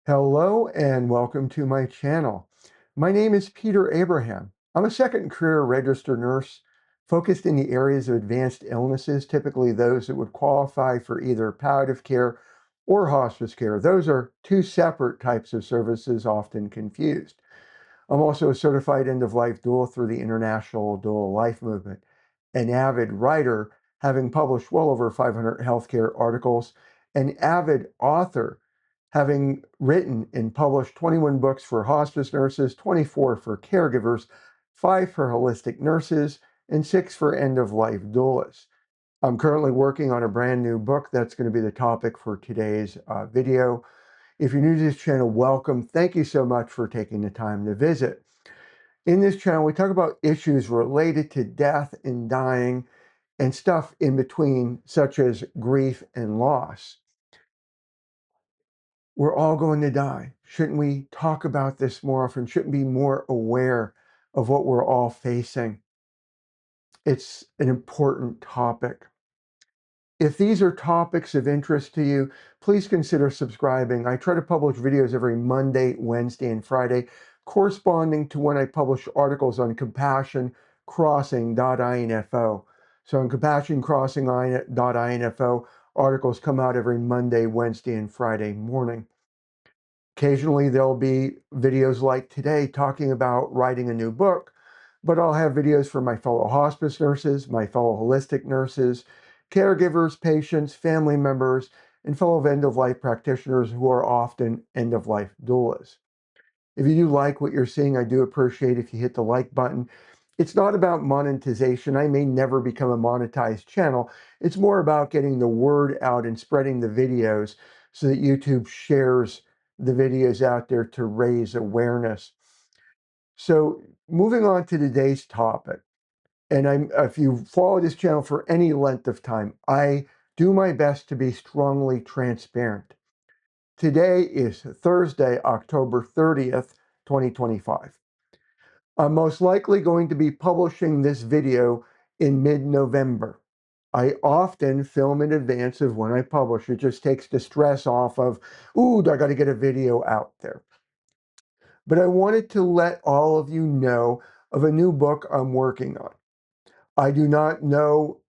Hello and welcome to my channel. My name is Peter Abraham. I'm a second career registered nurse focused in the areas of advanced illnesses, typically those that would qualify for either palliative care or hospice care. Those are two separate types of services, often confused. I'm also a certified end-of-life doula through the International Doula Life Movement, an avid writer, having published well over 500 healthcare articles, an avid author, having written and published 21 books for hospice nurses, 24 for caregivers, 5 for holistic nurses, and 6 for end-of-life doulas. I'm currently working on a brand new book that's going to be the topic for today's video. If you're new to this channel, welcome. Thank you so much for taking the time to visit. In this channel, we talk about issues related to death and dying and stuff in between, such as grief and loss. We're all going to die. Shouldn't we talk about this more often? Shouldn't we be more aware of what we're all facing? It's an important topic. If these are topics of interest to you, please consider subscribing. I try to publish videos every Monday, Wednesday, and Friday, corresponding to when I publish articles on compassioncrossing.info. So on compassioncrossing.info, articles come out every Monday, Wednesday, and Friday morning. Occasionally, there'll be videos like today talking about writing a new book, but I'll have videos for my fellow hospice nurses, my fellow holistic nurses, caregivers, patients, family members, and fellow end-of-life practitioners who are often end-of-life doulas. If you do like what you're seeing, I do appreciate if you hit the like button. It's not about monetization. I may never become a monetized channel. It's more about getting the word out and spreading the videos so that YouTube shares the videos out there to raise awareness. So moving on to today's topic, and if you follow this channel for any length of time, I do my best to be strongly transparent. Today is Thursday, October 30th, 2025. I'm most likely going to be publishing this video in mid-November. I often film in advance of when I publish. It just takes the stress off of, ooh, I got to get a video out there. But I wanted to let all of you know of a new book I'm working on. I do not know,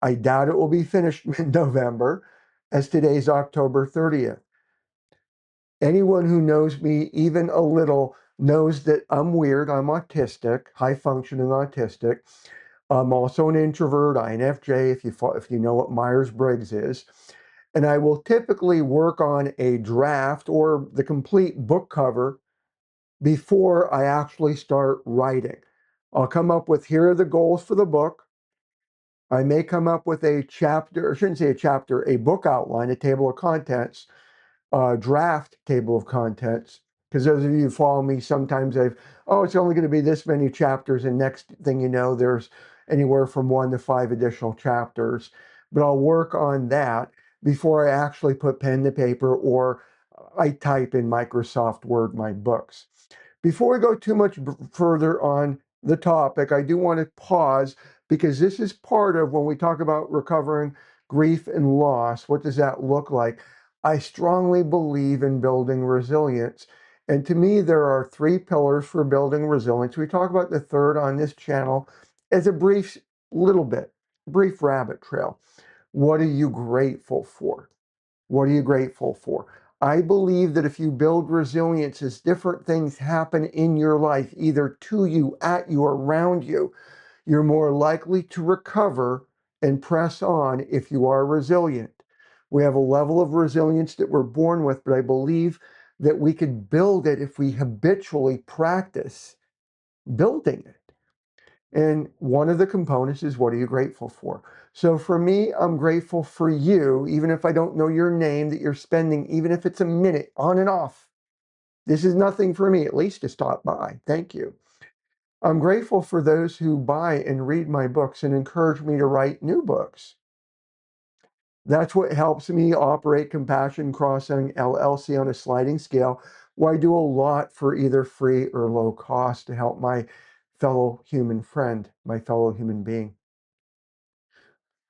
I doubt it will be finished mid-November, as today's October 30th. Anyone who knows me even a little knows that I'm weird. I'm autistic, high-functioning autistic. I'm also an introvert, INFJ, if you know what Myers-Briggs is. And I will typically work on a draft or the complete book cover before I actually start writing. I'll come up with, here are the goals for the book. I may come up with a chapter, or I shouldn't say a chapter, a book outline, a table of contents, draft table of contents. Because those of you who follow me, sometimes it's only going to be this many chapters, and next thing you know, there's anywhere from 1 to 5 additional chapters. But I'll work on that before I actually put pen to paper or I type in Microsoft Word my books. Before we go too much further on the topic, I do want to pause because this is part of when we talk about recovering grief and loss. What does that look like? I strongly believe in building resilience. And to me, there are 3 pillars for building resilience. We talk about the third on this channel as a brief rabbit trail. What are you grateful for? What are you grateful for? I believe that if you build resilience as different things happen in your life, either to you, at you, or around you, you're more likely to recover and press on if you are resilient. We have a level of resilience that we're born with, but I believe that we could build it if we habitually practice building it. And one of the components is, what are you grateful for? So for me, I'm grateful for you, even if I don't know your name, that you're spending, even if it's a minute on and off. This is nothing for me, at least to stop by. Thank you. I'm grateful for those who buy and read my books and encourage me to write new books. That's what helps me operate Compassion Crossing LLC on a sliding scale, where I do a lot for either free or low cost to help my fellow human friend, my fellow human being.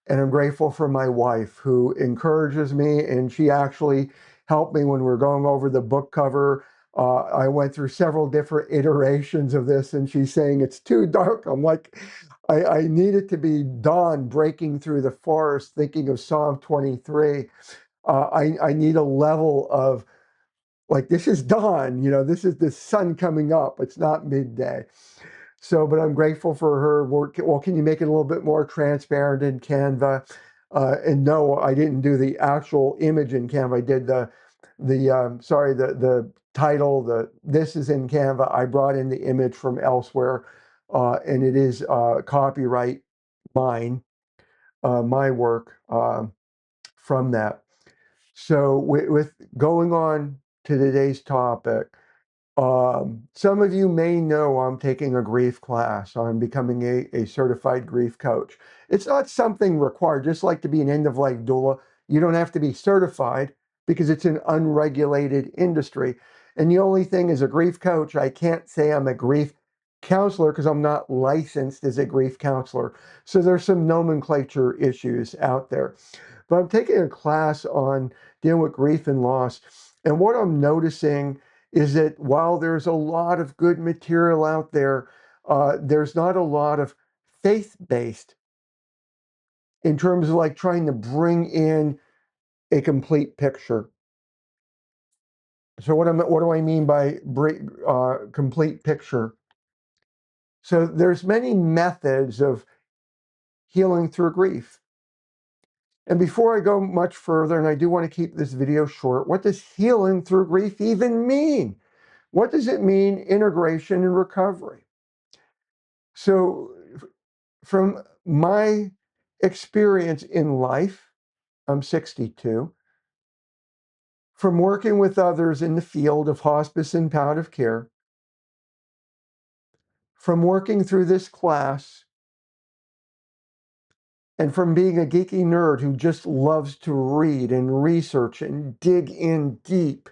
And I'm grateful for my wife who encourages me, and she actually helped me when we were going over the book cover. I went through several different iterations of this, and she's saying it's too dark. I'm like, I need it to be dawn breaking through the forest, thinking of Psalm 23. I need a level of, like, this is dawn, this is the sun coming up. It's not midday. So, but I'm grateful for her work. Well, can you make it a little bit more transparent in Canva? And no, I didn't do the actual image in Canva. I did the title, this is in Canva. I brought in the image from elsewhere, and it is copyright mine, my work from that. So with going on to today's topic, some of you may know I'm taking a grief class. I'm becoming a certified grief coach. It's not something required, just like to be an end-of-life doula. You don't have to be certified because it's an unregulated industry. And the only thing is, a grief coach, I can't say I'm a grief counselor because I'm not licensed as a grief counselor. So there's some nomenclature issues out there. But I'm taking a class on dealing with grief and loss. And what I'm noticing is that while there's a lot of good material out there, there's not a lot of faith-based in terms of like trying to bring in a complete picture. So what do I mean by complete picture? So there's many methods of healing through grief. And before I go much further, and I do want to keep this video short, what does healing through grief even mean? What does it mean, integration and recovery? So from my experience in life, I'm 62, from working with others in the field of hospice and palliative care, from working through this class, and from being a geeky nerd who just loves to read and research and dig in deep,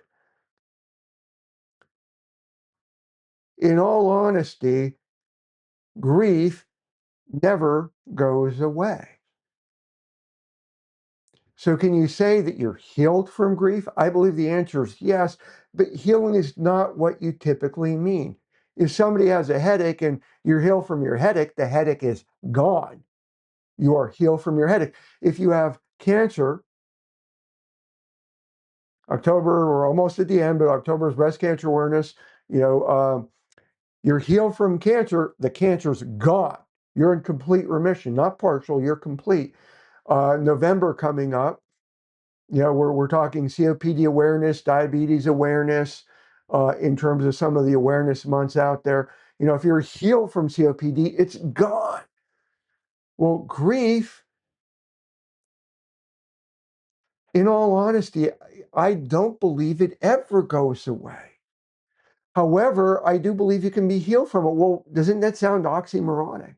in all honesty, grief never goes away. So can you say that you're healed from grief? I believe the answer is yes, but healing is not what you typically mean. If somebody has a headache and you're healed from your headache, the headache is gone. You are healed from your headache. If you have cancer, October, we're almost at the end, but October is breast cancer awareness. You're healed from cancer, the cancer's gone. You're in complete remission, not partial, you're complete. November coming up, we're talking COPD awareness, diabetes awareness, in terms of some of the awareness months out there. If you're healed from COPD, it's gone. Well, grief, in all honesty, I don't believe it ever goes away. However, I do believe you can be healed from it. Well, doesn't that sound oxymoronic?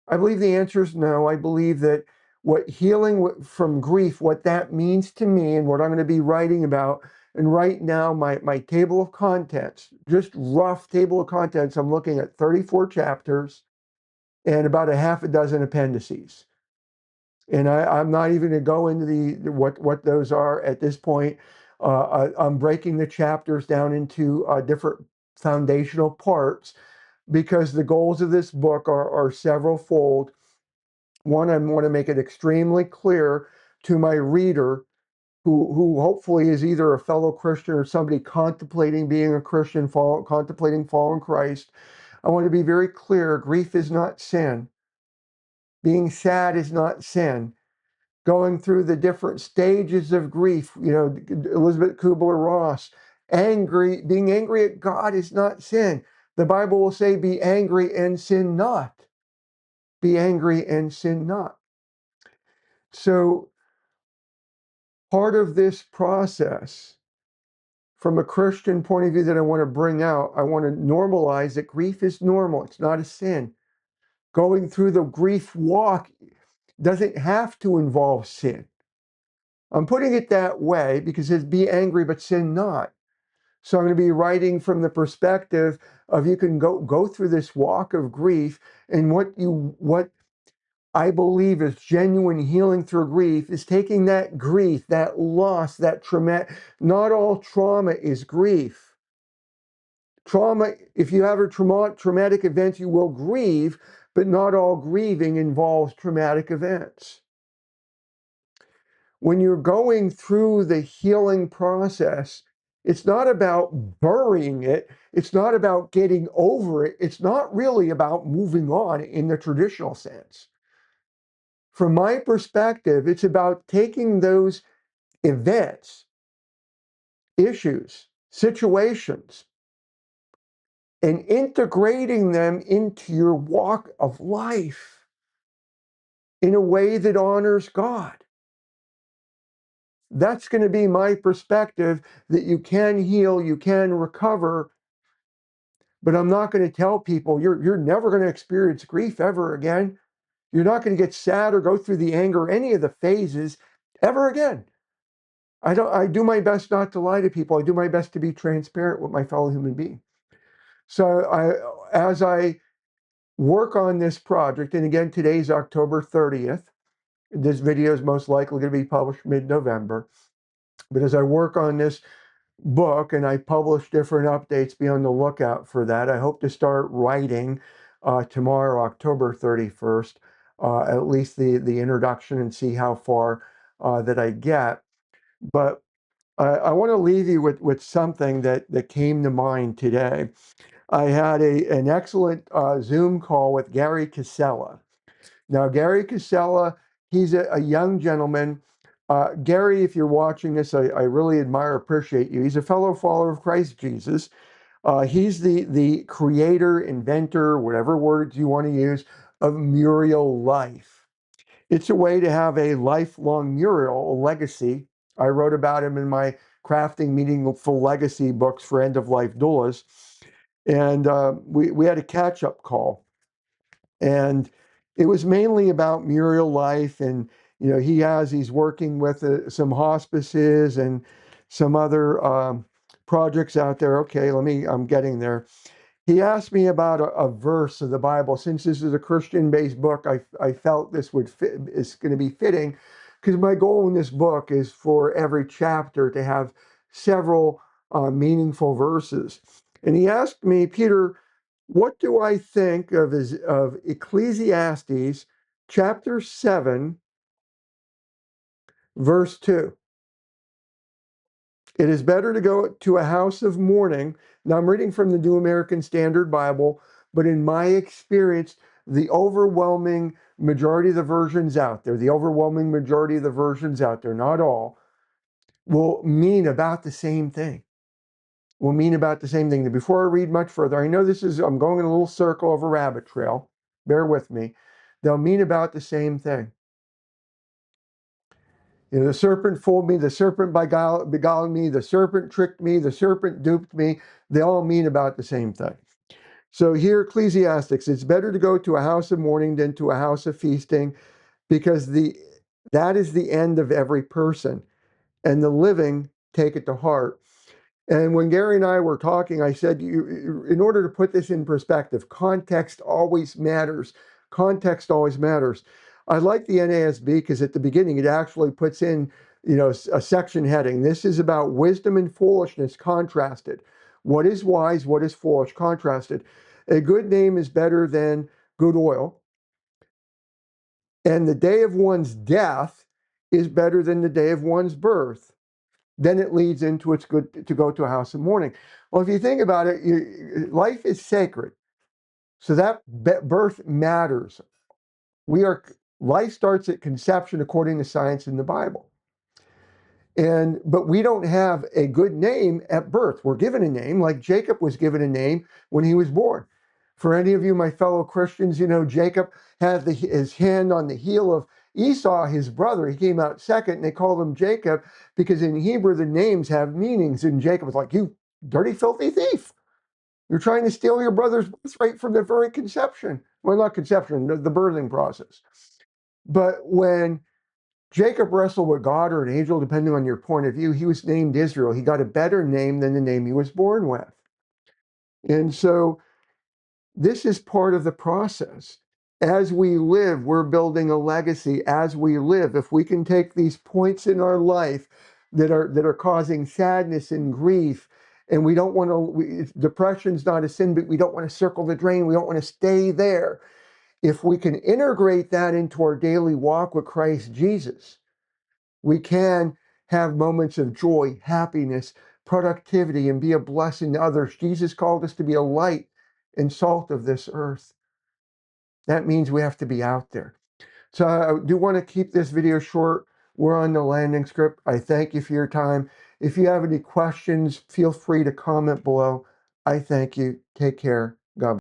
I believe the answer is no. I believe that what healing from grief, what that means to me and what I'm going to be writing about, and right now my table of contents, just rough table of contents, I'm looking at 34 chapters and about a half a dozen appendices. And I'm not even going to go into what those are at this point. I'm breaking the chapters down into different foundational parts because the goals of this book are several fold. One, I want to make it extremely clear to my reader, who hopefully is either a fellow Christian or somebody contemplating being a Christian, contemplating following Christ. I want to be very clear: grief is not sin. Being sad is not sin. Going through the different stages of grief, Elizabeth Kubler-Ross, being angry at God is not sin. The Bible will say, be angry and sin not. Be angry and sin not. So part of this process, from a Christian point of view that I want to bring out, I want to normalize that grief is normal. It's not a sin. Going through the grief walk doesn't have to involve sin. I'm putting it that way because it's be angry but sin not. So I'm going to be writing from the perspective of you can go through this walk of grief, and what I believe is genuine healing through grief is taking that grief, that loss, that trauma. Not all trauma is grief. Trauma, if you have a traumatic event, you will grieve, but not all grieving involves traumatic events. When you're going through the healing process, it's not about burying it. It's not about getting over it. It's not really about moving on in the traditional sense. From my perspective, it's about taking those events, issues, situations, and integrating them into your walk of life in a way that honors God. That's going to be my perspective, that you can heal, you can recover, but I'm not going to tell people you're never going to experience grief ever again. You're not going to get sad or go through the anger, any of the phases ever again. I do my best not to lie to people. I do my best to be transparent with my fellow human being. So as I work on this project, and again, today's October 30th, this video is most likely going to be published mid-November. But as I work on this book and I publish different updates, be on the lookout for that. I hope to start writing tomorrow, October 31st, at least the introduction, and see how far that I get. But I want to leave you with something that came to mind today. I had an excellent Zoom call with 𝐁𝐎𝐒. Now, 𝐁𝐎𝐒, he's a young gentleman. Gary, if you're watching this, I really admire, appreciate you. He's a fellow follower of Christ Jesus. He's the creator, inventor, whatever words you want to use, of Muriel Life. It's a way to have a lifelong mural, a legacy. I wrote about him in my Crafting Meaningful Legacy books for end-of-life doulas. And we had a catch-up call. And it was mainly about Muriel Life. And, you know, he's working with some hospices and some other projects out there. Okay, I'm getting there. He asked me about a verse of the Bible. Since this is a Christian-based book, I felt this is going to be fitting, because my goal in this book is for every chapter to have several meaningful verses. And he asked me, Peter, what do I think of Ecclesiastes chapter 7, verse 2? It is better to go to a house of mourning. Now, I'm reading from the New American Standard Bible, but in my experience, the overwhelming majority of the versions out there, not all, will mean about the same thing. Before I read much further, I know I'm going in a little circle of a rabbit trail. Bear with me. They'll mean about the same thing. You know, the serpent fooled me, the serpent beguiled me, the serpent tricked me, the serpent duped me. They all mean about the same thing. So here, Ecclesiastes, it's better to go to a house of mourning than to a house of feasting, because that is the end of every person, and the living take it to heart. And when Gary and I were talking, I said, in order to put this in perspective, context always matters. Context always matters. I like the NASB because at the beginning it actually puts in, a section heading. This is about wisdom and foolishness contrasted. What is wise, what is foolish, contrasted. A good name is better than good oil, and the day of one's death is better than the day of one's birth. Then it leads into it's good to go to a house of mourning. Well, if you think about it, life is sacred. So that birth matters. Life starts at conception according to science in the Bible. But we don't have a good name at birth. We're given a name, like Jacob was given a name when he was born. For any of you, my fellow Christians, Jacob had his hand on the heel of Esau, his brother. He came out second, and they called him Jacob because in Hebrew the names have meanings. And Jacob was like, "You dirty, filthy thief. You're trying to steal your brother's birthright from the very conception." Well, not conception, the birthing process. But when Jacob wrestled with God or an angel, depending on your point of view, he was named Israel. He got a better name than the name he was born with. And so this is part of the process. As we live, we're building a legacy as we live. If we can take these points in our life that are causing sadness and grief, and we don't want to, depression's not a sin, but we don't want to circle the drain. We don't want to stay there. If we can integrate that into our daily walk with Christ Jesus, we can have moments of joy, happiness, productivity, and be a blessing to others. Jesus called us to be a light and salt of this earth. That means we have to be out there. So I do want to keep this video short. We're on the landing script. I thank you for your time. If you have any questions, feel free to comment below. I thank you. Take care. God bless.